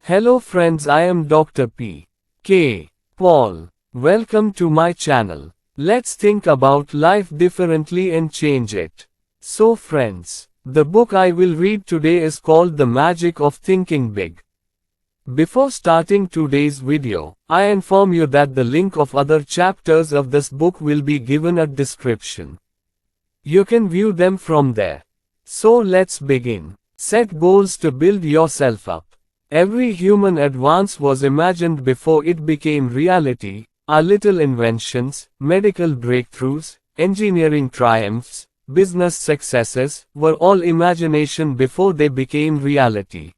Hello friends, I am Dr. P. K. Paul. Welcome to my channel. Let's think about life differently and change it. So friends, the book I will read today is called The Magic of Thinking Big. Before starting today's video, I inform you that the link of other chapters of this book will be given at description. You can view them from there. So let's begin. Set goals to build yourself up. Every human advance was imagined before it became reality. Our little inventions, medical breakthroughs, engineering triumphs, business successes, were all imagination before they became reality.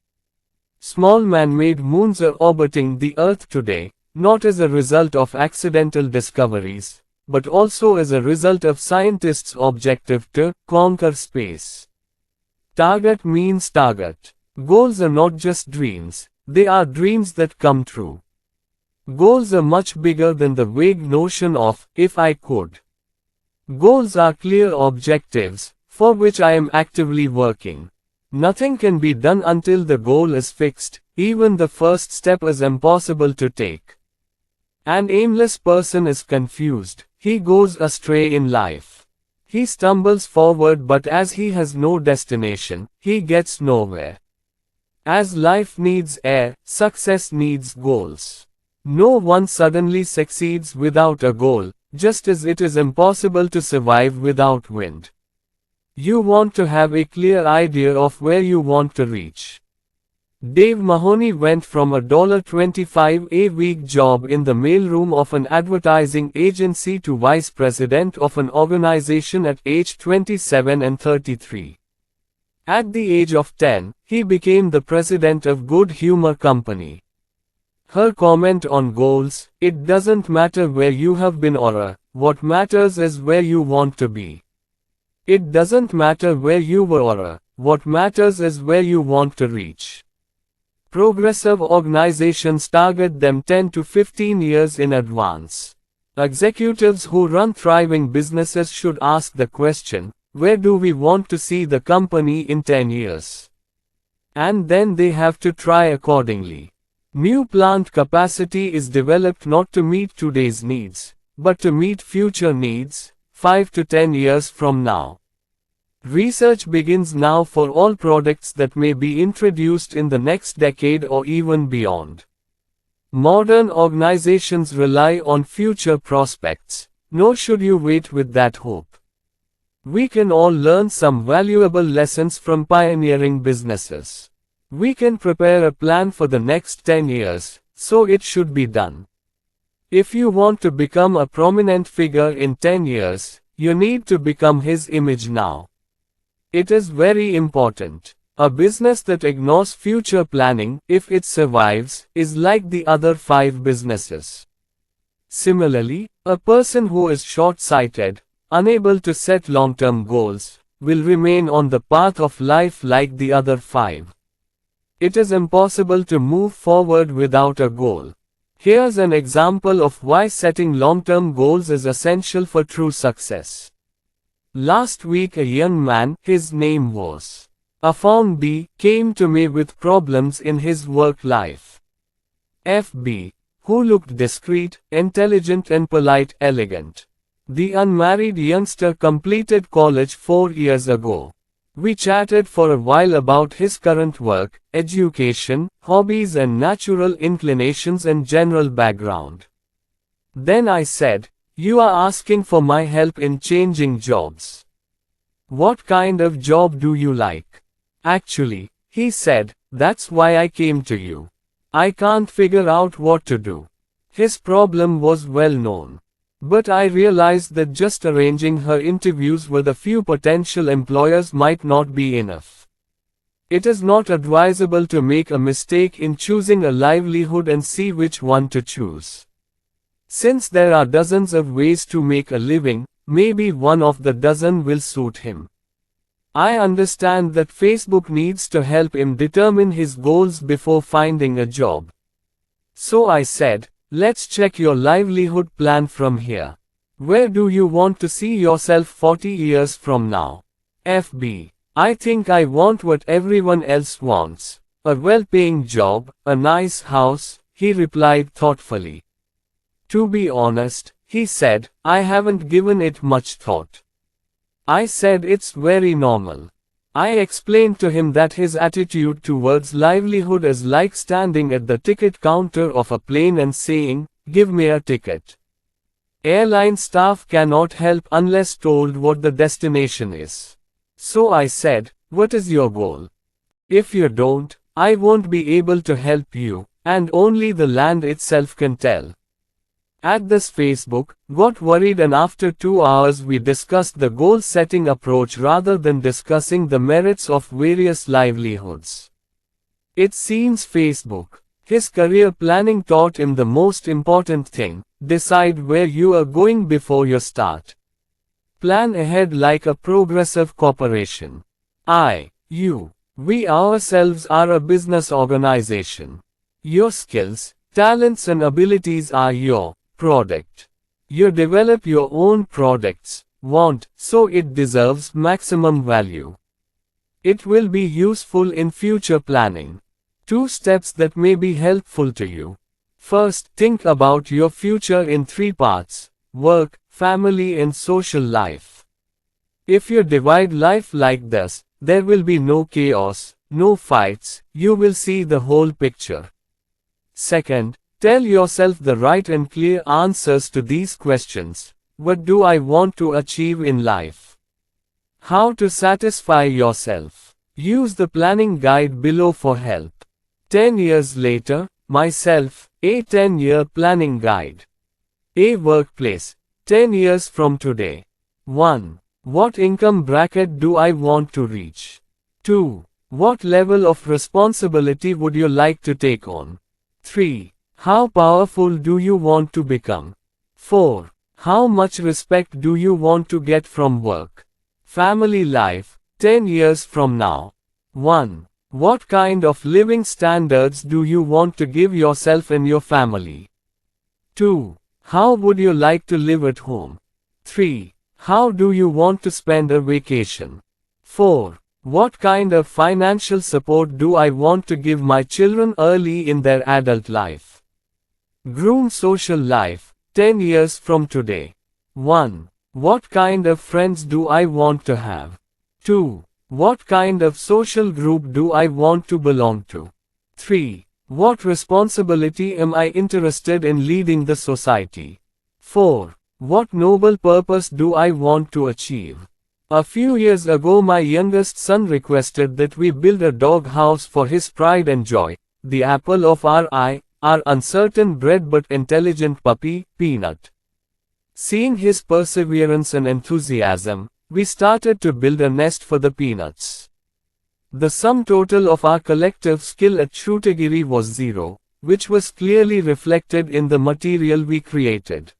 Small man-made moons are orbiting the Earth today, not as a result of accidental discoveries, but also as a result of scientists' objective to conquer space. Target means target. Goals are not just dreams, they are dreams that come true. Goals are much bigger than the vague notion of, if I could. Goals are clear objectives, for which I am actively working. Nothing can be done until the goal is fixed, even the first step is impossible to take. An aimless person is confused, he goes astray in life. He stumbles forward, but as he has no destination, he gets nowhere. As life needs air, success needs goals. No one suddenly succeeds without a goal, just as it is impossible to survive without wind. You want to have a clear idea of where you want to reach. Dave Mahoney went from a $25 a week job in the mailroom of an advertising agency to vice president of an organization at age 27 and 33. At the age of 10, he became the president of Good Humor Company. Her comment on goals: it doesn't matter where you have been or what matters is where you want to be. It doesn't matter where you were or what matters is where you want to reach. Progressive organizations target them 10 to 15 years in advance. Executives who run thriving businesses should ask the question, where do we want to see the company in 10 years? And then they have to try accordingly. New plant capacity is developed not to meet today's needs, but to meet future needs, 5 to 10 years from now. Research begins now for all products that may be introduced in the next decade or even beyond. Modern organizations rely on future prospects, nor should you wait with that hope. We can all learn some valuable lessons from pioneering businesses. We can prepare a plan for the next 10 years, so it should be done. If you want to become a prominent figure in 10 years, you need to become his image now. It is very important. A business that ignores future planning, if it survives, is like the other 5 businesses. Similarly, a person who is short-sighted, unable to set long-term goals, will remain on the path of life like the other 5. It is impossible to move forward without a goal. Here's an example of why setting long-term goals is essential for true success. Last week a young man, his name was Afong B, came to me with problems in his work life. FB, who looked discreet, intelligent and polite, elegant. The unmarried youngster completed college 4 years ago. We chatted for a while about his current work, education, hobbies and natural inclinations and general background. Then I said, "You are asking for my help in changing jobs. What kind of job do you like?" "Actually," he said, "that's why I came to you. I can't figure out what to do." His problem was well known. But I realized that just arranging her interviews with a few potential employers might not be enough. It is not advisable to make a mistake in choosing a livelihood and see which one to choose. Since there are dozens of ways to make a living, maybe one of the dozen will suit him. I understand that Facebook needs to help him determine his goals before finding a job. So I said, let's check your livelihood plan from here. Where do you want to see yourself 40 years from now? FB. I think I want what everyone else wants. A well-paying job, a nice house, he replied thoughtfully. To be honest, he said, I haven't given it much thought. I said it's very normal. I explained to him that his attitude towards livelihood is like standing at the ticket counter of a plane and saying, give me a ticket. Airline staff cannot help unless told what the destination is. So I said, what is your goal? If you don't, I won't be able to help you, and only the land itself can tell. At this Facebook, got worried, and after 2 hours we discussed the goal-setting approach rather than discussing the merits of various livelihoods. It seems Facebook, his career planning taught him the most important thing: decide where you are going before you start. Plan ahead like a progressive corporation. We ourselves are a business organization. Your skills, talents and abilities are your product. You develop your own products, so it deserves maximum value. It will be useful in future planning. 2 steps that may be helpful to you. First, think about your future in 3 parts: work, family and social life. If you divide life like this, there will be no chaos, no fights, you will see the whole picture. Second, tell yourself the right and clear answers to these questions. What do I want to achieve in life? How to satisfy yourself? Use the planning guide below for help. 10 years later, myself, a 10-year planning guide. A workplace, 10 years from today. 1. What income bracket do I want to reach? 2. What level of responsibility would you like to take on? 3. How powerful do you want to become? 4. How much respect do you want to get from work? Family life, 10 years from now. 1. What kind of living standards do you want to give yourself and your family? 2. How would you like to live at home? 3. How do you want to spend a vacation? 4. What kind of financial support do I want to give my children early in their adult life? Groom social life, 10 years from today. 1. What kind of friends do I want to have? 2. What kind of social group do I want to belong to? 3. What responsibility am I interested in leading the society? 4. What noble purpose do I want to achieve? A few years ago my youngest son requested that we build a dog house for his pride and joy, the apple of our eye, our uncertain bred but intelligent puppy, Peanut. Seeing his perseverance and enthusiasm, we started to build a nest for the peanuts. The sum total of our collective skill at Shrutagiri was 0, which was clearly reflected in the material we created.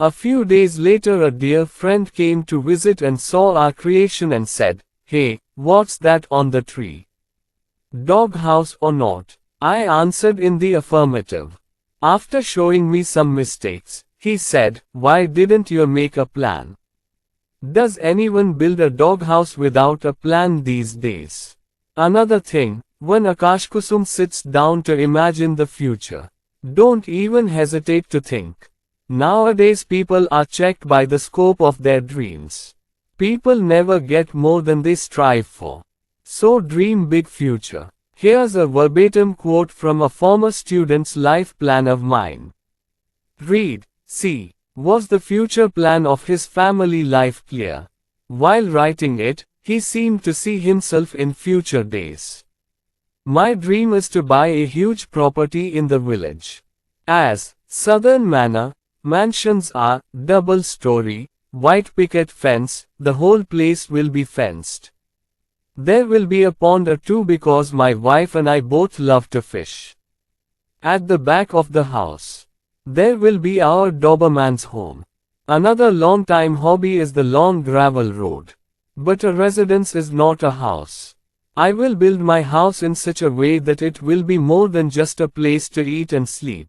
A few days later a dear friend came to visit and saw our creation and said, "Hey, what's that on the tree? Dog house or not?" I answered in the affirmative. After showing me some mistakes, he said, "Why didn't you make a plan? Does anyone build a doghouse without a plan these days?" Another thing, when Akashkusum sits down to imagine the future, don't even hesitate to think. Nowadays people are checked by the scope of their dreams. People never get more than they strive for. So dream big future. Here's a verbatim quote from a former student's life plan of mine. Read, see. Was the future plan of his family life clear? While writing it, he seemed to see himself in future days. My dream is to buy a huge property in the village. As Southern mansions are double-story, white picket fence, the whole place will be fenced. There will be a pond or 2 because my wife and I both love to fish. At the back of the house, there will be our Doberman's home. Another long-time hobby is the long gravel road. But a residence is not a house. I will build my house in such a way that it will be more than just a place to eat and sleep.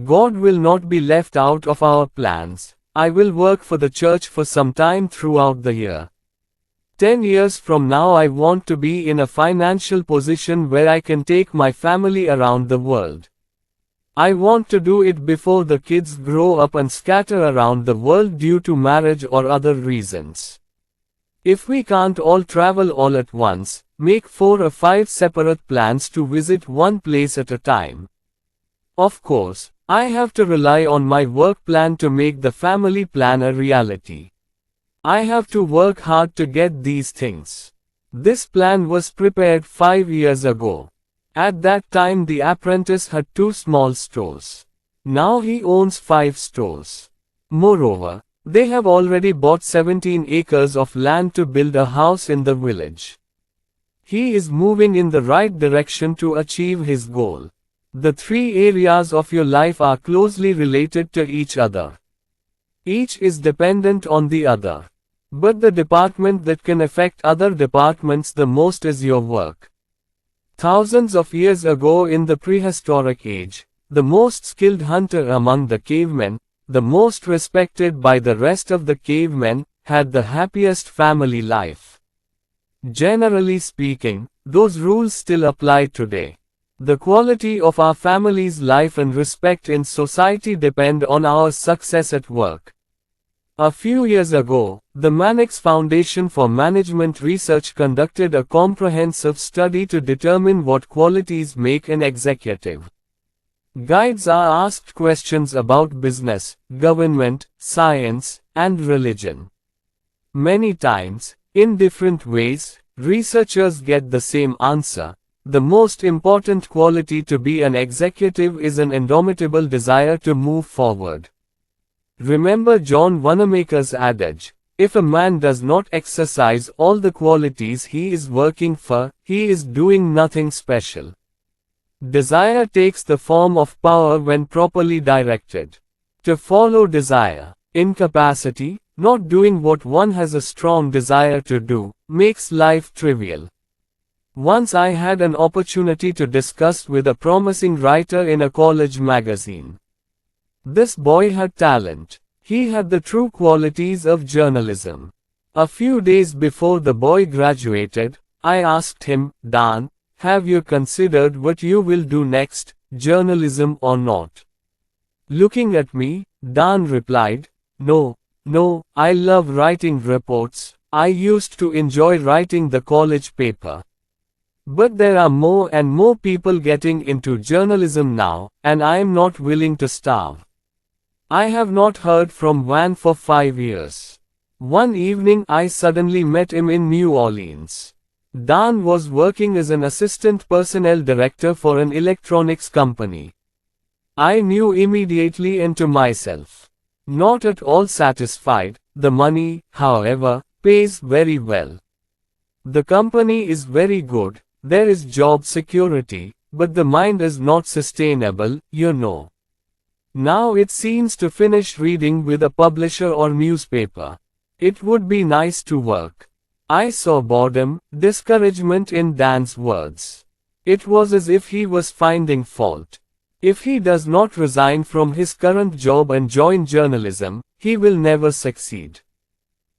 God will not be left out of our plans. I will work for the church for some time throughout the year. 10 years from now I want to be in a financial position where I can take my family around the world. I want to do it before the kids grow up and scatter around the world due to marriage or other reasons. If we can't all travel all at once, make 4 or 5 separate plans to visit one place at a time. Of course, I have to rely on my work plan to make the family plan a reality. I have to work hard to get these things. This plan was prepared 5 years ago. At that time the apprentice had 2 small stores. Now he owns 5 stores. Moreover, they have already bought 17 acres of land to build a house in the village. He is moving in the right direction to achieve his goal. The 3 areas of your life are closely related to each other. Each is dependent on the other. But the department that can affect other departments the most is your work. Thousands of years ago in the prehistoric age, the most skilled hunter among the cavemen, the most respected by the rest of the cavemen, had the happiest family life. Generally speaking, those rules still apply today. The quality of our family's life and respect in society depend on our success at work. A few years ago, the Mannix Foundation for Management Research conducted a comprehensive study to determine what qualities make an executive. Guides are asked questions about business, government, science, and religion. Many times, in different ways, researchers get the same answer. The most important quality to be an executive is an indomitable desire to move forward. Remember John Wanamaker's adage, if a man does not exercise all the qualities he is working for, he is doing nothing special. Desire takes the form of power when properly directed. To follow desire, incapacity, not doing what one has a strong desire to do, makes life trivial. Once I had an opportunity to discuss with a promising writer in a college magazine. This boy had talent. He had the true qualities of journalism. A few days before the boy graduated, I asked him, Dan, have you considered what you will do next, journalism or not? Looking at me, Dan replied, No, I love writing reports. I used to enjoy writing the college paper. But there are more and more people getting into journalism now, and I am not willing to starve. I have not heard from Van for 5 years. One evening I suddenly met him in New Orleans. Dan was working as an assistant personnel director for an electronics company. I knew immediately into myself. Not at all satisfied, the money, however, pays very well. The company is very good, there is job security, but the mind is not sustainable, you know. Now it seems to finish reading with a publisher or newspaper. It would be nice to work. I saw boredom, discouragement in Dan's words. It was as if he was finding fault. If he does not resign from his current job and join journalism, he will never succeed.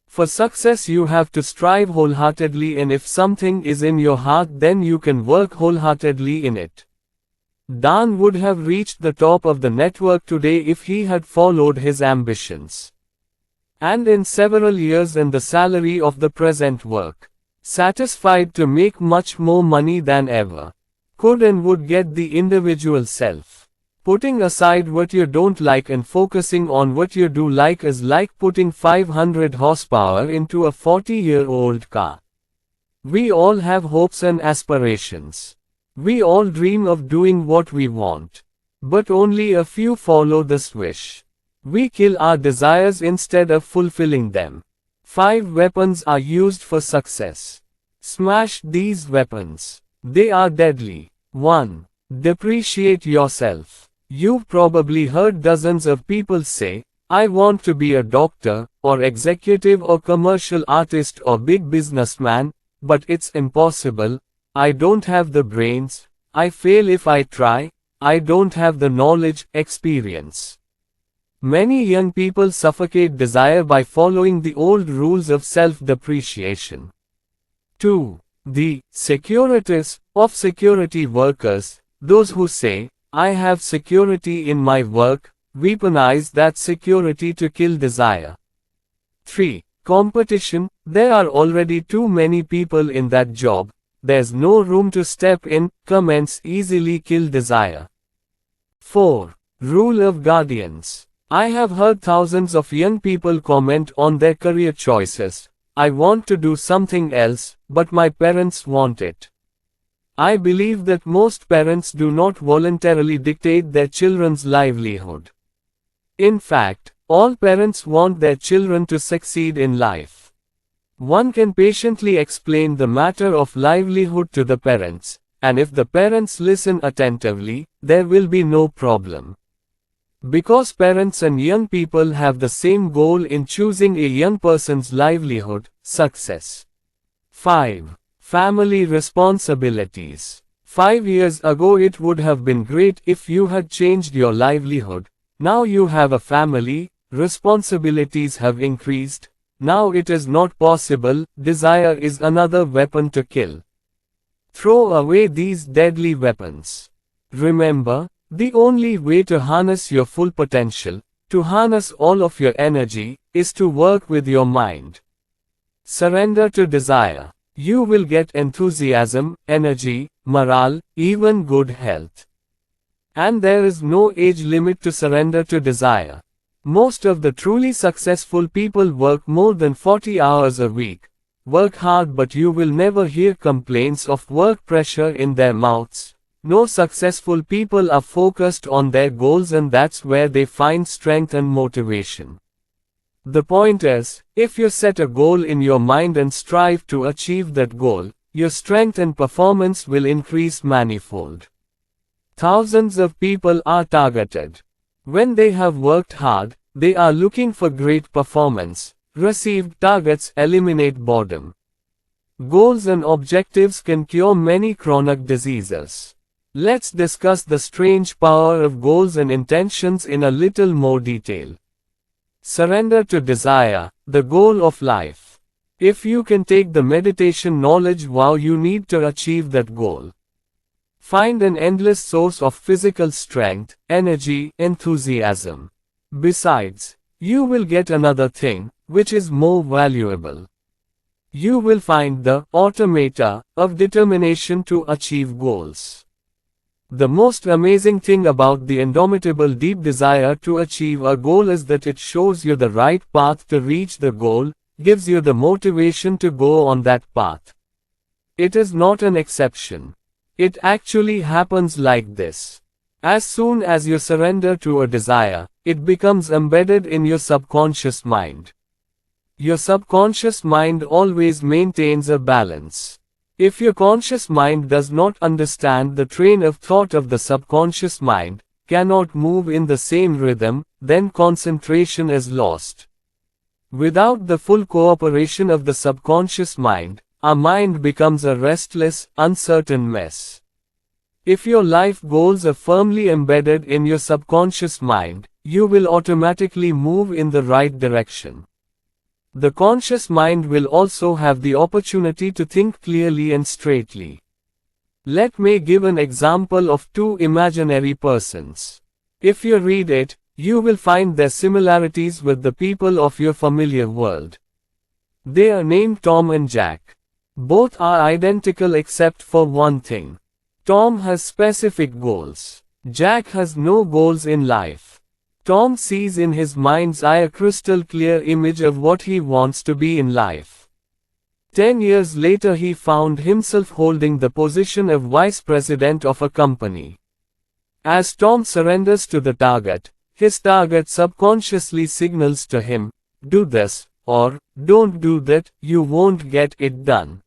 For success you have to strive wholeheartedly, and if something is in your heart then you can work wholeheartedly in it. Dan would have reached the top of the network today if he had followed his ambitions. And in several years in the salary of the present work. Satisfied to make much more money than ever. Could and would get the individual self. Putting aside what you don't like and focusing on what you do like is like putting 500 horsepower into a 40-year-old car. We all have hopes and aspirations. We all dream of doing what we want. But only a few follow this wish. We kill our desires instead of fulfilling them. 5 weapons are used for success. Smash these weapons. They are deadly. 1. Depreciate yourself. You've probably heard dozens of people say, I want to be a doctor, or executive or commercial artist or big businessman, but it's impossible. I don't have the brains, I fail if I try, I don't have the knowledge, experience. Many young people suffocate desire by following the old rules of self-depreciation. 2. The securities of security workers, those who say, I have security in my work, weaponize that security to kill desire. 3. Competition, there are already too many people in that job, there's no room to step in, comments easily kill desire. 4. Rule of guardians. I have heard thousands of young people comment on their career choices. I want to do something else, but my parents want it. I believe that most parents do not voluntarily dictate their children's livelihood. In fact, all parents want their children to succeed in life. One can patiently explain the matter of livelihood to the parents, and if the parents listen attentively, there will be no problem. Because parents and young people have the same goal in choosing a young person's livelihood, success. 5. Family responsibilities. 5 years ago it would have been great if you had changed your livelihood. Now you have a family, responsibilities have increased. Now it is not possible, desire is another weapon to kill. Throw away these deadly weapons. Remember, the only way to harness your full potential, to harness all of your energy, is to work with your mind. Surrender to desire. You will get enthusiasm, energy, morale, even good health. And there is no age limit to surrender to desire. Most of the truly successful people work more than 40 hours a week. Work hard, but you will never hear complaints of work pressure in their mouths. No successful people are focused on their goals, and that's where they find strength and motivation. The point is, if you set a goal in your mind and strive to achieve that goal, your strength and performance will increase manifold. Thousands of people are targeted. When they have worked hard, they are looking for great performance. Received targets eliminate boredom. Goals and objectives can cure many chronic diseases. Let's discuss the strange power of goals and intentions in a little more detail. Surrender to desire, the goal of life. If you can take the meditation knowledge wow, you need to achieve that goal. Find an endless source of physical strength, energy, enthusiasm. Besides, you will get another thing, which is more valuable. You will find the automata of determination to achieve goals. The most amazing thing about the indomitable deep desire to achieve a goal is that it shows you the right path to reach the goal, gives you the motivation to go on that path. It is not an exception. It actually happens like this. As soon as you surrender to a desire, it becomes embedded in your subconscious mind. Your subconscious mind always maintains a balance. If your conscious mind does not understand the train of thought of the subconscious mind, cannot move in the same rhythm, then concentration is lost. Without the full cooperation of the subconscious mind, our mind becomes a restless, uncertain mess. If your life goals are firmly embedded in your subconscious mind, you will automatically move in the right direction. The conscious mind will also have the opportunity to think clearly and straightly. Let me give an example of two imaginary persons. If you read it, you will find their similarities with the people of your familiar world. They are named Tom and Jack. Both are identical except for one thing. Tom has specific goals. Jack has no goals in life. Tom sees in his mind's eye a crystal clear image of what he wants to be in life. 10 years later he found himself holding the position of vice president of a company. As Tom surrenders to the target, his target subconsciously signals to him, do this, or, don't do that, you won't get it done.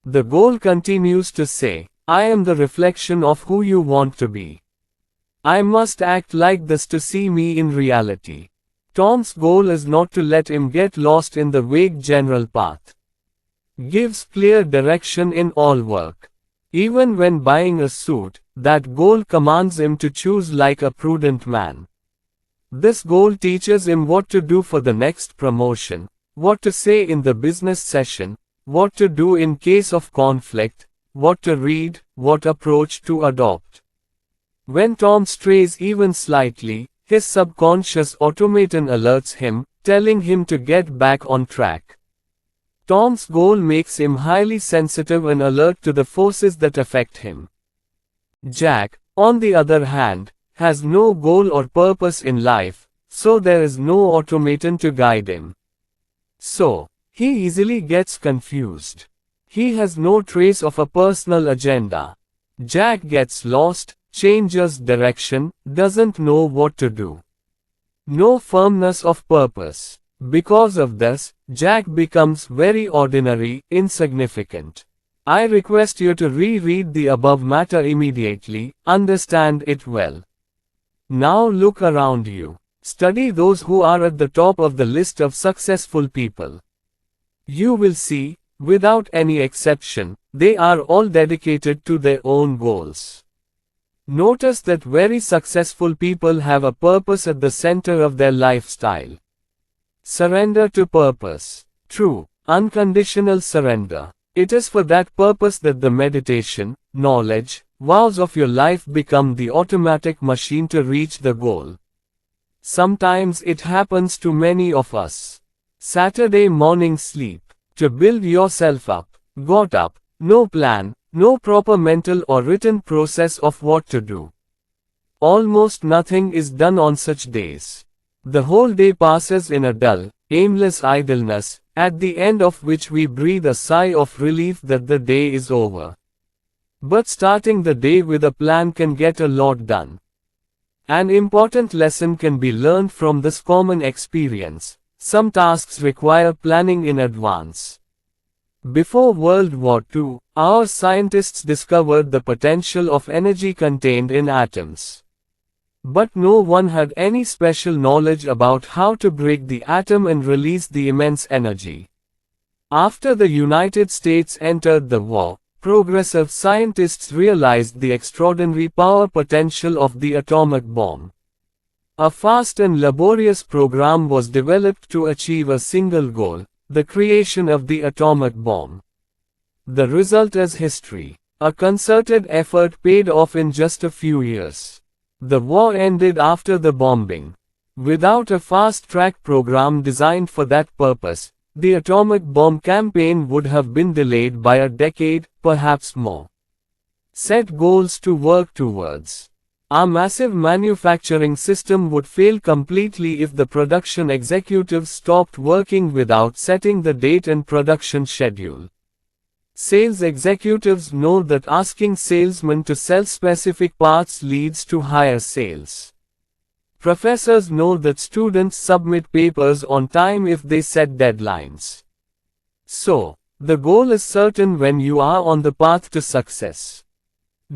The goal continues to say, I am the reflection of who you want to be. I must act like this to see me in reality. Tom's goal is not to let him get lost in the vague general path. Gives clear direction in all work. Even when buying a suit, that goal commands him to choose like a prudent man. This goal teaches him what to do for the next promotion, what to say in the business session, what to do in case of conflict, what to read, what approach to adopt. When Tom strays even slightly, his subconscious automaton alerts him, telling him to get back on track. Tom's goal makes him highly sensitive and alert to the forces that affect him. Jack, on the other hand, has no goal or purpose in life, so there is no automaton to guide him. So, he easily gets confused. He has no trace of a personal agenda. Jack gets lost, changes direction, doesn't know what to do. No firmness of purpose. Because of this, Jack becomes very ordinary, insignificant. I request you to reread the above matter immediately, understand it well. Now look around you. Study those who are at the top of the list of successful people. You will see, without any exception, they are all dedicated to their own goals. Notice that very successful people have a purpose at the center of their lifestyle. Surrender to purpose. True, unconditional surrender. It is for that purpose that the meditation, knowledge, vows of your life become the automatic machine to reach the goal. Sometimes it happens to many of us. Saturday morning sleep. To build yourself up. Got up. No plan, no proper mental or written process of what to do. Almost nothing is done on such days. The whole day passes in a dull, aimless idleness, at the end of which we breathe a sigh of relief that the day is over. But starting the day with a plan can get a lot done. An important lesson can be learned from this common experience. Some tasks require planning in advance. Before World War II, our scientists discovered the potential of energy contained in atoms. But no one had any special knowledge about how to break the atom and release the immense energy. After the United States entered the war, progressive scientists realized the extraordinary power potential of the atomic bomb. A fast and laborious program was developed to achieve a single goal, the creation of the atomic bomb. The result is history. A concerted effort paid off in just a few years. The war ended after the bombing. Without a fast-track program designed for that purpose, the atomic bomb campaign would have been delayed by a decade, perhaps more. Set goals to work towards. Our massive manufacturing system would fail completely if the production executives stopped working without setting the date and production schedule. Sales executives know that asking salesmen to sell specific parts leads to higher sales. Professors know that students submit papers on time if they set deadlines. So, the goal is certain when you are on the path to success.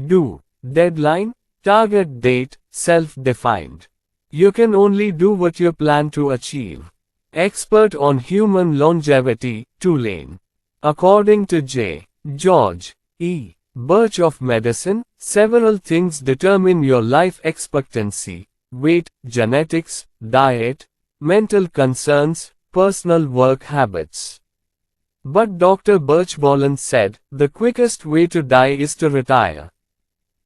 Do. Deadline, target date, self-defined. You can only do what you plan to achieve. Expert on human longevity, Tulane. According to J. George E. Birch of Medicine, several things determine your life expectancy: weight, genetics, diet, mental concerns, personal work habits. But Dr. Birchbolen said, the quickest way to die is to retire.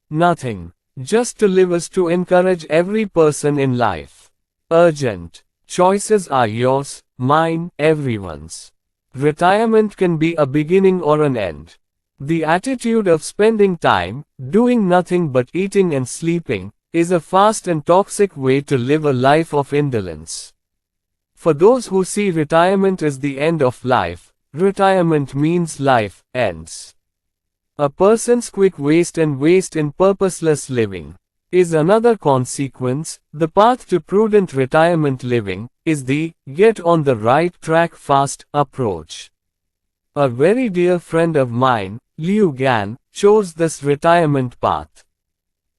Nothing. Just to live is to encourage every person in life. Urgent. Choices are yours, mine, everyone's. Retirement can be a beginning or an end. The attitude of spending time, doing nothing but eating and sleeping, is a fast and toxic way to live a life of indolence. For those who see retirement as the end of life, retirement means life ends. A person's quick waste and waste in purposeless living is another consequence. The path to prudent retirement living is the get on the right track fast approach. A very dear friend of mine, Liu Gan, chose this retirement path.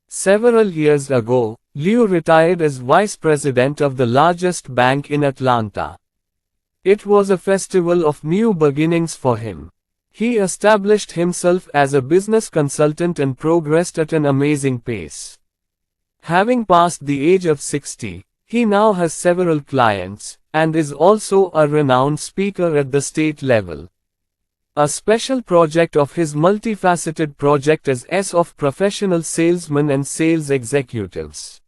Several years ago, Liu retired as vice president of the largest bank in Atlanta. It was a festival of new beginnings for him. He established himself as a business consultant and progressed at an amazing pace. Having passed the age of 60, he now has several clients, and is also a renowned speaker at the state level. A special project of his multifaceted project as S of professional salesmen and sales executives.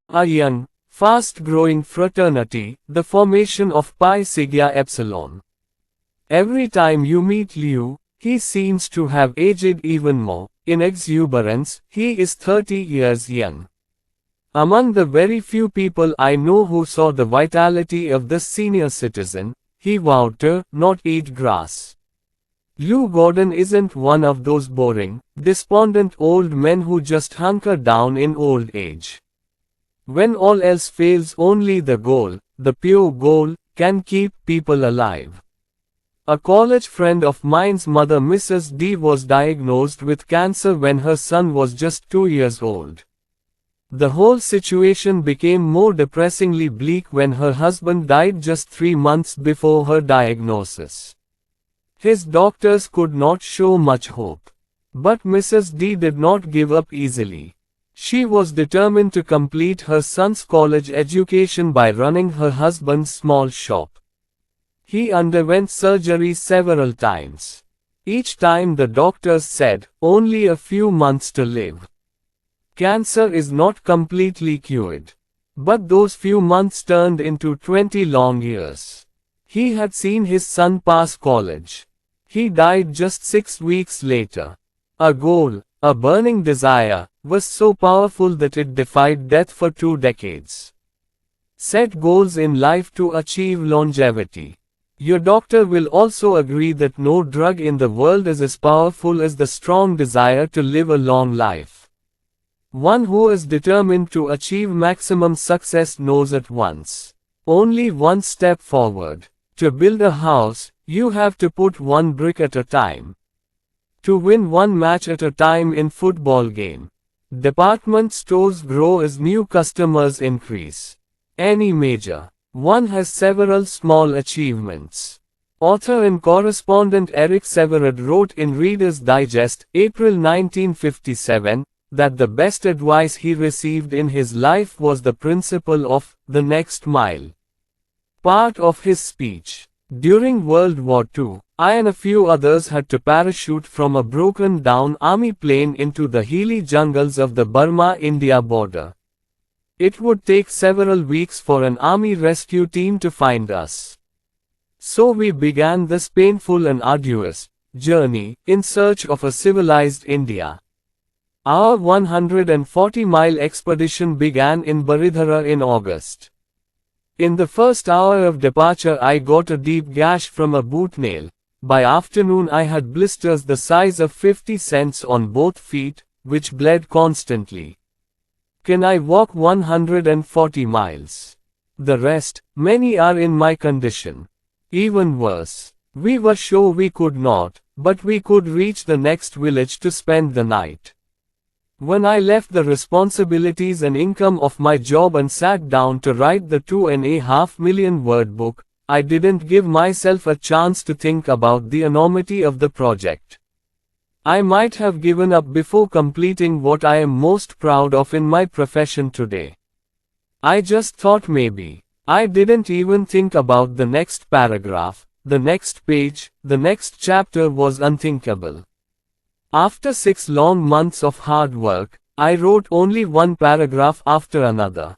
A young, fast-growing fraternity, the formation of Pi Sigma Epsilon. Every time you meet Liu, he seems to have aged even more. In exuberance, he is 30 years young. Among the very few people I know who saw the vitality of this senior citizen, he vowed to not eat grass. Lou Gordon isn't one of those boring, despondent old men who just hunker down in old age. When all else fails, only the goal, the pure goal, can keep people alive. A college friend of mine's mother, Mrs. D, was diagnosed with cancer when her son was just 2 years old. The whole situation became more depressingly bleak when her husband died just 3 months before her diagnosis. His doctors could not show much hope. But Mrs. D did not give up easily. She was determined to complete her son's college education by running her husband's small shop. He underwent surgery several times. Each time the doctors said, only a few months to live. Cancer is not completely cured. But those few months turned into 20 long years. He had seen his son pass college. He died just 6 weeks later. A goal, a burning desire, was so powerful that it defied death for 2 decades. Set goals in life to achieve longevity. Your doctor will also agree that no drug in the world is as powerful as the strong desire to live a long life. One who is determined to achieve maximum success knows at once. Only one step forward. To build a house, you have to put one brick at a time. To win one match at a time in football game. Department stores grow as new customers increase. Any major one has several small achievements. Author and correspondent Eric Severard wrote in Reader's Digest, April 1957, that the best advice he received in his life was the principle of the next mile. Part of his speech. During World War II, I and a few others had to parachute from a broken-down army plane into the hilly jungles of the Burma-India border. It would take several weeks for an army rescue team to find us. So we began this painful and arduous journey in search of a civilized India. Our 140-mile expedition began in Baridhara in August. In the first hour of departure I got a deep gash from a boot nail. By afternoon I had blisters the size of 50 cents on both feet, which bled constantly. Can I walk 140 miles? The rest, many are in my condition. Even worse. We were sure we could not, but we could reach the next village to spend the night. When I left the responsibilities and income of my job and sat down to write the 2.5 million word book, I didn't give myself a chance to think about the enormity of the project. I might have given up before completing what I am most proud of in my profession today. I just thought maybe. I didn't even think about the next paragraph, the next page, the next chapter was unthinkable. After 6 long months of hard work, I wrote only one paragraph after another.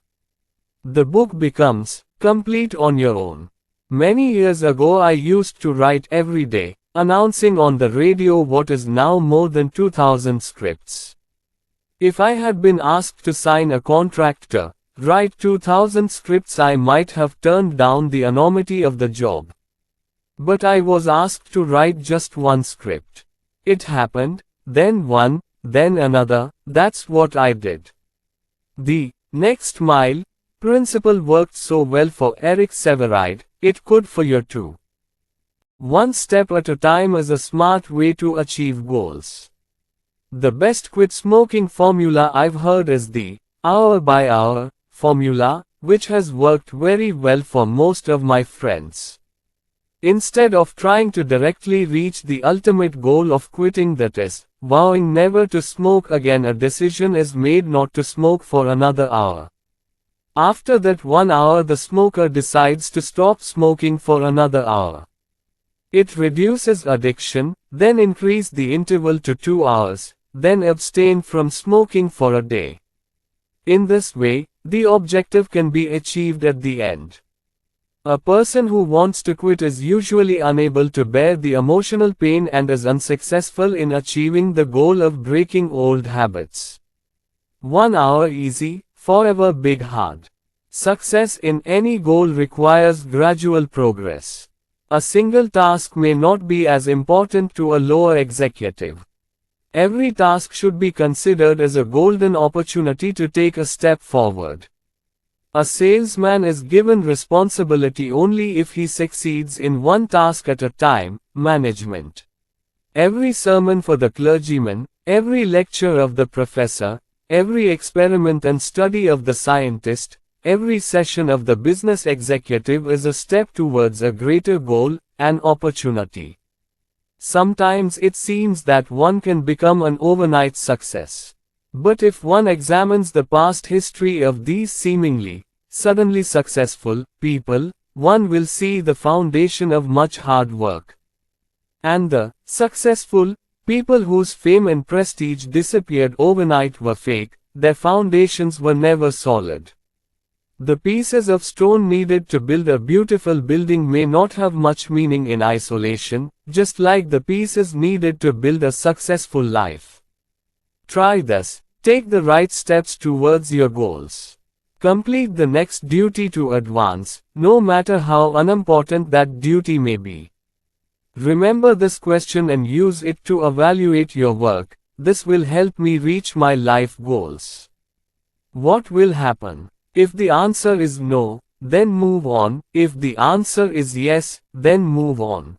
The book becomes complete on your own. Many years ago I used to write every day, announcing on the radio what is now more than 2,000 scripts. If I had been asked to sign a contract to write 2,000 scripts, I might have turned down the enormity of the job. But I was asked to write just one script. It happened, then one, then another, that's what I did. The next mile principle worked so well for Eric Severard, it could for you too. One step at a time is a smart way to achieve goals. The best quit smoking formula I've heard is the hour by hour formula, which has worked very well for most of my friends. Instead of trying to directly reach the ultimate goal of quitting, that is, vowing never to smoke again, a decision is made not to smoke for another hour. After that 1 hour the smoker decides to stop smoking for another hour. It reduces addiction, then increase the interval to 2 hours, then abstain from smoking for a day. In this way, the objective can be achieved at the end. A person who wants to quit is usually unable to bear the emotional pain and is unsuccessful in achieving the goal of breaking old habits. 1 hour easy, forever big hard. Success in any goal requires gradual progress. A single task may not be as important to a lower executive. Every task should be considered as a golden opportunity to take a step forward. A salesman is given responsibility only if he succeeds in one task at a time, management. Every sermon for the clergyman, every lecture of the professor, every experiment and study of the scientist, every session of the business executive is a step towards a greater goal, an opportunity. Sometimes it seems that one can become an overnight success. But if one examines the past history of these seemingly, suddenly successful people, one will see the foundation of much hard work. And the successful people whose fame and prestige disappeared overnight were fake, their foundations were never solid. The pieces of stone needed to build a beautiful building may not have much meaning in isolation, just like the pieces needed to build a successful life. Try this. Take the right steps towards your goals. Complete the next duty to advance, no matter how unimportant that duty may be. Remember this question and use it to evaluate your work. This will help me reach my life goals. What will happen? If the answer is no, then move on. If the answer is yes, then move on.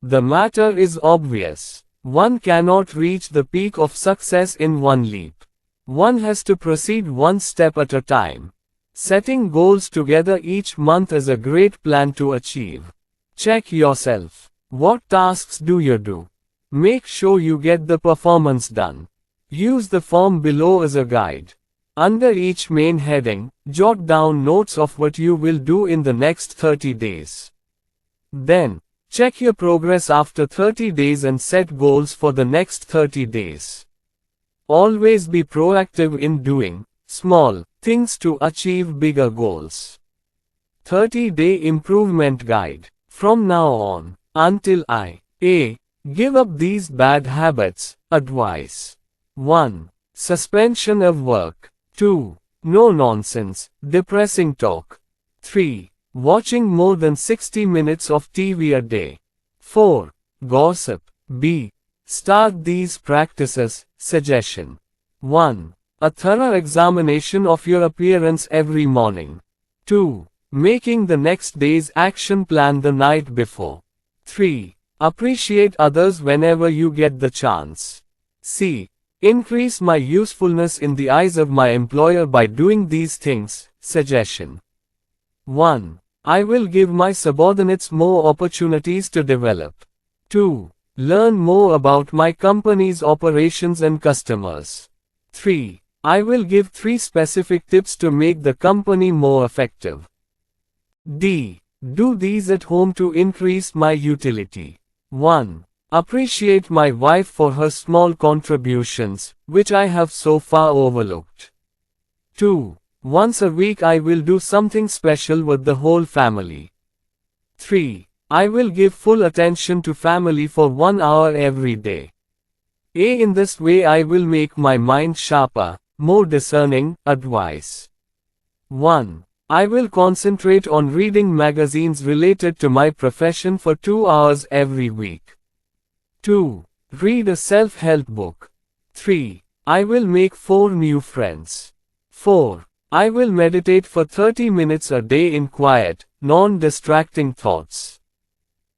The matter is obvious. One cannot reach the peak of success in one leap. One has to proceed one step at a time. Setting goals together each month is a great plan to achieve. Check yourself. What tasks do you do? Make sure you get the performance done. Use the form below as a guide. Under each main heading, jot down notes of what you will do in the next 30 days. Then, check your progress after 30 days and set goals for the next 30 days. Always be proactive in doing small things to achieve bigger goals. 30-day improvement guide. From now on, until I give up these bad habits. Advice. 1. Suspension of work. 2. No nonsense, depressing talk. 3. Watching more than 60 minutes of TV a day. 4. Gossip. B. Start these practices. Suggestion. 1. A thorough examination of your appearance every morning. 2. Making the next day's action plan the night before. 3. Appreciate others whenever you get the chance. C. Increase my usefulness in the eyes of my employer by doing these things. Suggestion. 1. I will give my subordinates more opportunities to develop. 2. Learn more about my company's operations and customers. 3. I will give 3 specific tips to make the company more effective. D. Do these at home to increase my utility. 1. Appreciate my wife for her small contributions, which I have so far overlooked. 2. Once a week I will do something special with the whole family. 3. I will give full attention to family for 1 hour every day. In this way I will make my mind sharper, more discerning. Advice. 1. I will concentrate on reading magazines related to my profession for 2 hours every week. 2. Read a self-help book. 3. I will make 4 new friends. 4. I will meditate for 30 minutes a day in quiet, non-distracting thoughts.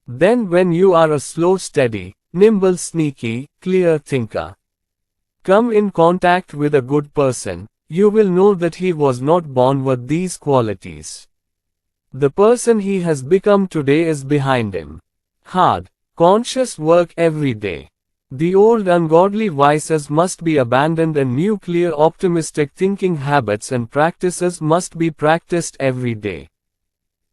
Then when you are a slow, steady, nimble, sneaky, clear thinker, come in contact with a good person, you will know that he was not born with these qualities. The person he has become today is behind him. Hard, conscious work every day. The old ungodly vices must be abandoned and new clear optimistic thinking habits and practices must be practiced every day.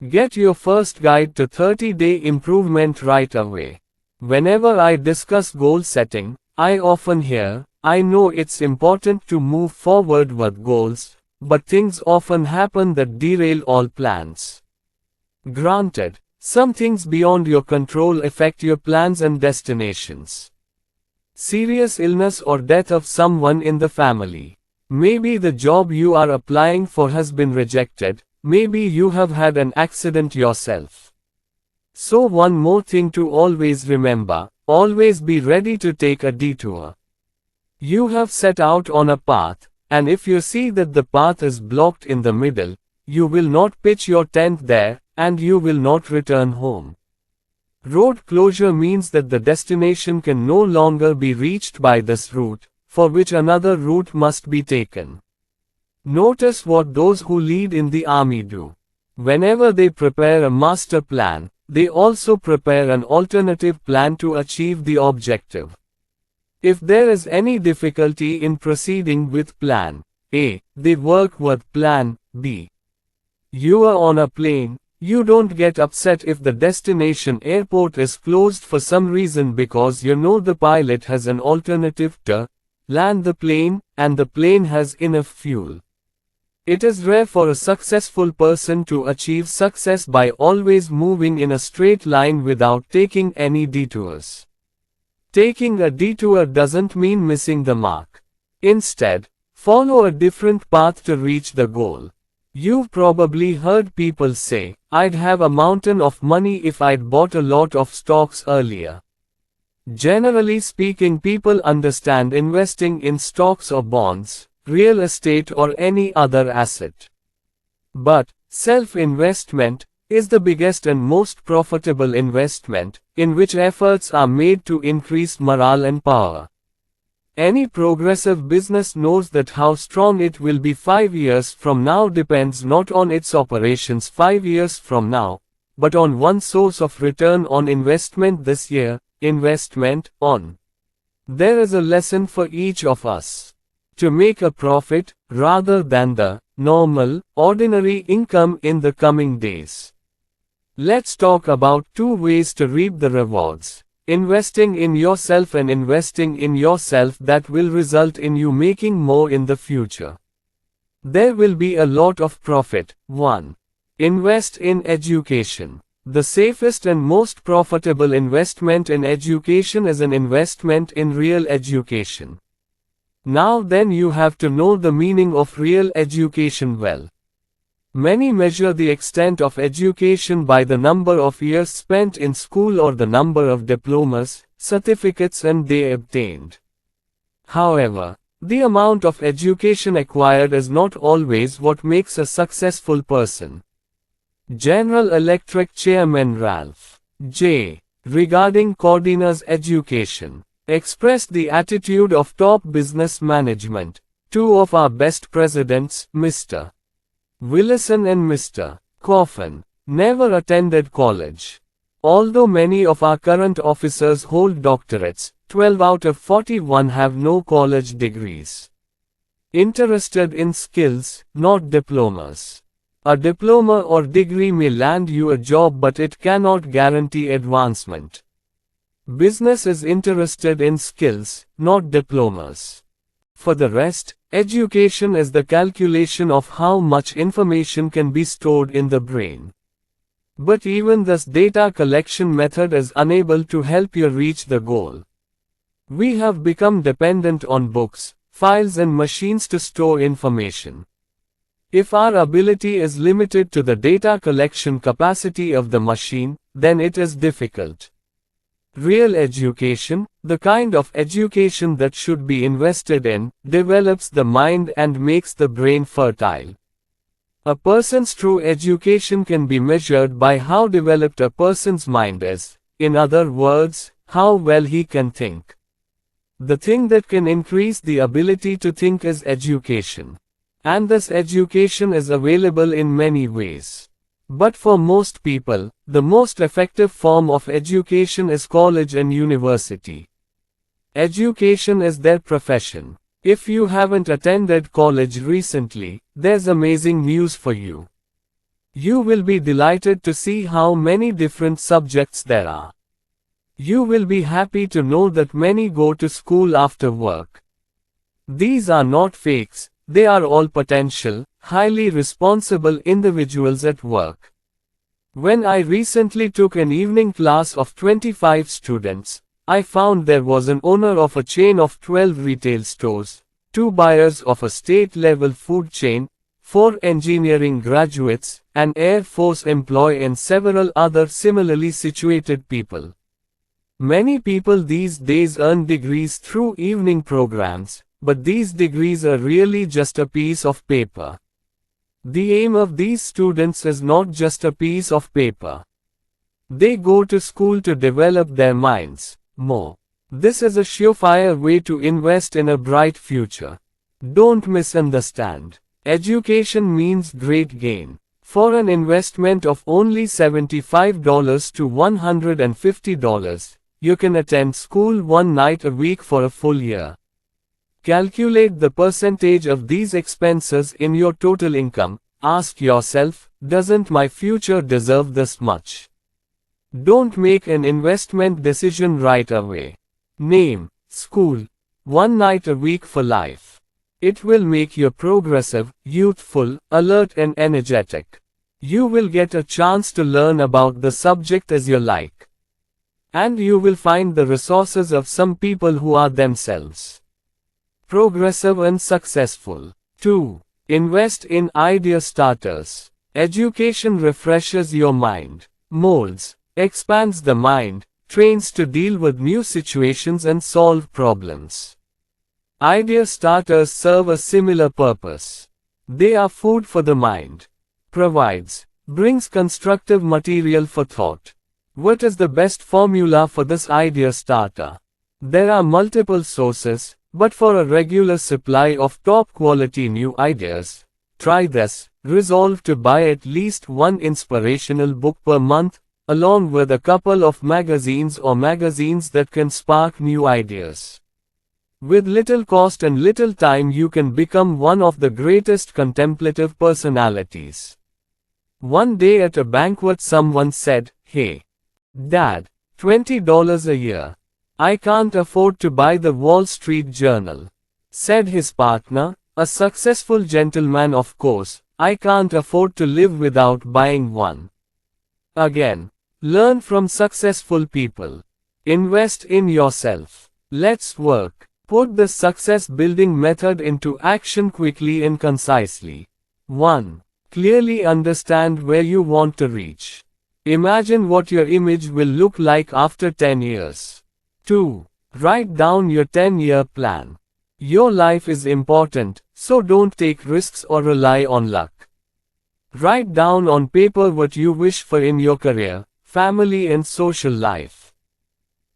Get your first guide to 30-day improvement right away. Whenever I discuss goal setting, I often hear, I know it's important to move forward with goals, but things often happen that derail all plans. Granted, some things beyond your control affect your plans and destinations. Serious illness or death of someone in the family. Maybe the job you are applying for has been rejected, maybe you have had an accident yourself. So one more thing to always remember, always be ready to take a detour. You have set out on a path, and if you see that the path is blocked in the middle, you will not pitch your tent there, and you will not return home. Road closure means that the destination can no longer be reached by this route, for which another route must be taken. Notice what those who lead in the army do. Whenever they prepare a master plan, they also prepare an alternative plan to achieve the objective. If there is any difficulty in proceeding with plan A, they work with plan B. You are on a plane. You don't get upset if the destination airport is closed for some reason because you know the pilot has an alternative to land the plane, and the plane has enough fuel. It is rare for a successful person to achieve success by always moving in a straight line without taking any detours. Taking a detour doesn't mean missing the mark. Instead, follow a different path to reach the goal. You've probably heard people say, I'd have a mountain of money if I'd bought a lot of stocks earlier. Generally speaking, people understand investing in stocks or bonds, real estate or any other asset. But, self-investment is the biggest and most profitable investment, in which efforts are made to increase morale and power. Any progressive business knows that how strong it will be 5 years from now depends not on its operations 5 years from now, but on one source of return on investment this year, investment on. There is a lesson for each of us. To make a profit, rather than the normal, ordinary income in the coming days. Let's talk about 2 ways to reap the rewards. Investing in yourself and investing in yourself that will result in you making more in the future. There will be a lot of profit. 1. Invest in education. The safest and most profitable investment in education is an investment in real education. Now then, you have to know the meaning of real education well. Many measure the extent of education by the number of years spent in school or the number of diplomas, certificates they obtained. However, the amount of education acquired is not always what makes a successful person. General Electric Chairman Ralph J. regarding Cordina's education, expressed the attitude of top business management. 2 of our best presidents, Mr. Willison and Mr. Coffin, never attended college. Although many of our current officers hold doctorates, 12 out of 41 have no college degrees. Interested in skills, not diplomas. A diploma or degree may land you a job, but it cannot guarantee advancement. Business is interested in skills, not diplomas. For the rest, education is the calculation of how much information can be stored in the brain. But even this data collection method is unable to help you reach the goal. We have become dependent on books, files and machines to store information. If our ability is limited to the data collection capacity of the machine, then it is difficult. Real education, the kind of education that should be invested in, develops the mind and makes the brain fertile. A person's true education can be measured by how developed a person's mind is, in other words, how well he can think. The thing that can increase the ability to think is education. And this education is available in many ways. But for most people, the most effective form of education is college and university. Education is their profession. If you haven't attended college recently, there's amazing news for you. You will be delighted to see how many different subjects there are. You will be happy to know that many go to school after work. These are not fakes, they are all potential, highly responsible individuals at work. When I recently took an evening class of 25 students, I found there was an owner of a chain of 12 retail stores, 2 buyers of a state-level food chain, 4 engineering graduates, an Air Force employee and several other similarly situated people. Many people these days earn degrees through evening programs, but these degrees are really just a piece of paper. The aim of these students is not just a piece of paper. They go to school to develop their minds more. This is a surefire way to invest in a bright future. Don't misunderstand. Education means great gain. For an investment of only $75 to $150, you can attend school 1 night a week for a full year. Calculate the percentage of these expenses in your total income. Ask yourself, doesn't my future deserve this much? Don't make an investment decision right away. Name, school, 1 night a week for life. It will make you progressive, youthful, alert and energetic. You will get a chance to learn about the subject as you like. And you will find the resources of some people who are themselves progressive and successful. 2. Invest in idea starters. Education refreshes your mind, molds, expands the mind, trains to deal with new situations and solve problems. Idea starters serve a similar purpose. They are food for the mind. Brings constructive material for thought. What is the best formula for this idea starter? There are multiple sources, but for a regular supply of top quality new ideas, try this. Resolve to buy at least one inspirational book per month, along with a couple of magazines or magazines that can spark new ideas. With little cost and little time you can become one of the greatest contemplative personalities. One day at a banquet someone said, "Hey, Dad, $20 a year. I can't afford to buy the Wall Street Journal," said his partner, "A successful gentleman of course, I can't afford to live without buying one." Again, learn from successful people. Invest in yourself. Let's work. Put the success building method into action quickly and concisely. 1. Clearly understand where you want to reach. Imagine what your image will look like after 10 years. 2. Write down your 10-year plan. Your life is important, so don't take risks or rely on luck. Write down on paper what you wish for in your career, family and social life.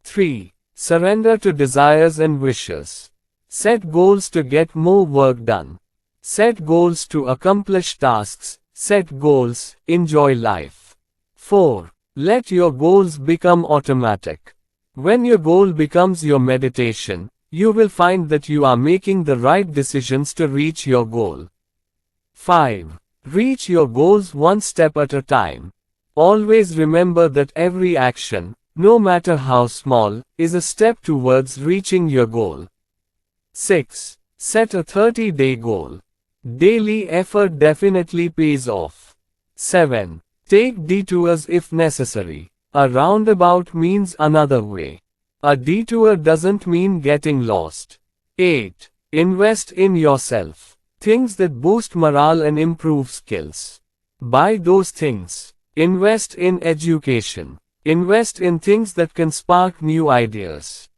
3. Surrender to desires and wishes. Set goals to get more work done. Set goals to accomplish tasks. Set goals, enjoy life. 4. Let your goals become automatic. When your goal becomes your meditation, you will find that you are making the right decisions to reach your goal. 5. Reach your goals one step at a time. Always remember that every action, no matter how small, is a step towards reaching your goal. 6. Set a 30-day goal. Daily effort definitely pays off. 7. Take detours if necessary. A roundabout means another way. A detour doesn't mean getting lost. 8. Invest in yourself. Things that boost morale and improve skills. Buy those things. Invest in education. Invest in things that can spark new ideas.